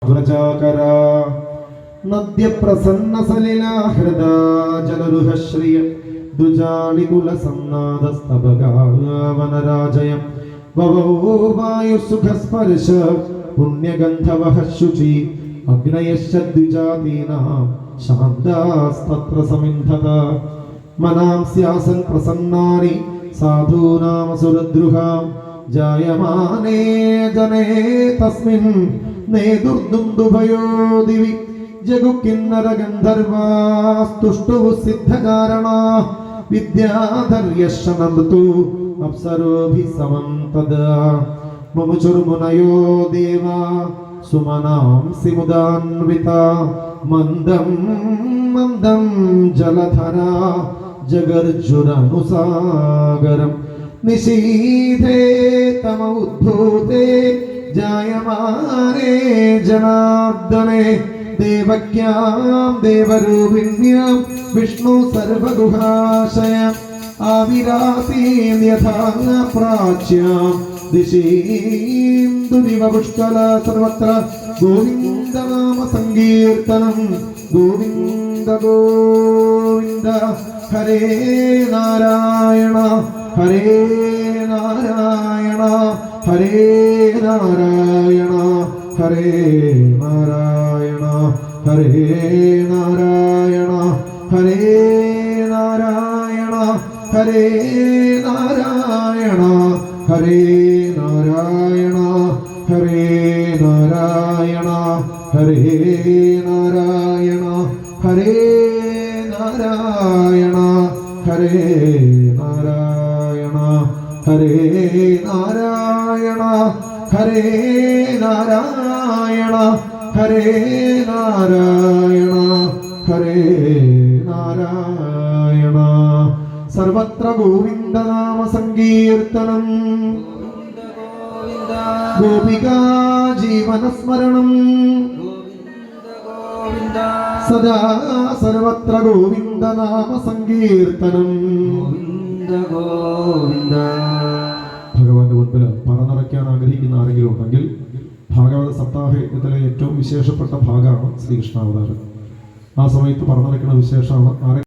വ്രജാകരാ നദ്യപ്രസന്ന സലിലാഹൃദ ജലരുഹശ്രിയ ദുജാളികുലസന്നാദസ്തബകാവനരാജയം വവോ വായുസുഖസ്പർശ പുണ്യഗന്ധവഃ ശുചി അഗ്നയശ്ചദ്വിജാതീനാം ശാന്താസ്തത്ര സമിന്ധത മനാംസ്യാസൻ പ്രസന്നാനി സാധൂനാമസുരദ്രുഹാം ജായമാനേ ജനേ തസ്മിൻ നേതുർദുന്ദുഭയോ ദിവി ജഗുക്കിന്നരഗന്ധർവാസ്തുഷ്ടുഃ സിദ്ധകാരണാ വിദ്യാധര്യശനന്തു അപ്സരോഭിः സമം തദാ മുമുചുർമുനയോ ദേവാ സുമനാംസി മുദാന്വിതാ മന്ദം മന്ദം ജലധരാ ജഗർജുരനുസാഗരം നിശീധേ തമ ഉദ്ഭൂതേ ജായമാനേ ജനാർദ്ദനേ ദേവക്യാം ദേവരൂപിണ്യാം വിഷ്ണു സർവഗുഹാശയം ആവിരാസീം യഥാ പ്രാച്യാം ദിശീന്ദുരിവ പുഷ്കല സർവത്ര ഗോവിന്ദനാമ സങ്കീർത്തനം ഗോവിന്ദ ഗോവിന്ദ ഹരേ നാരായണ ഹരേ നാരായണ ഹരേ നാരായണ ഹരേ നാരായണ ഹരേ നാരായണ ഹരേ നാരായണ ഹരേ നാരായണ ഹരേ നാരായണ ഹരേ നാരായണ ഹരേ നാരായണ ഹരേ നാരായണ ഹരേ നാരായണ ഹരേ നാരായണ ഹരേ നാരായണ ഹരേ നാരായണ ഹരേ നാരായണ സർവത്ര ഗോവിന്ദനാമ സങ്കീർത്തനം ഗോപികാ ജീവനസ്മരണം സദാ സർവത്ര ഗോവിന്ദനാമ സങ്കീർത്തനം ഭഗവാന്റെ മുൻപിൽ പറന്നിറക്കാൻ ആഗ്രഹിക്കുന്ന ആരെങ്കിലും ഉണ്ടെങ്കിൽ ഭാഗവത സപ്താഹത്തിലെ ഏറ്റവും വിശേഷപ്പെട്ട ഭാഗമാണ് ശ്രീകൃഷ്ണാവതാരം. ആ സമയത്ത് പറന്നിറക്കുന്ന വിശേഷമാണ്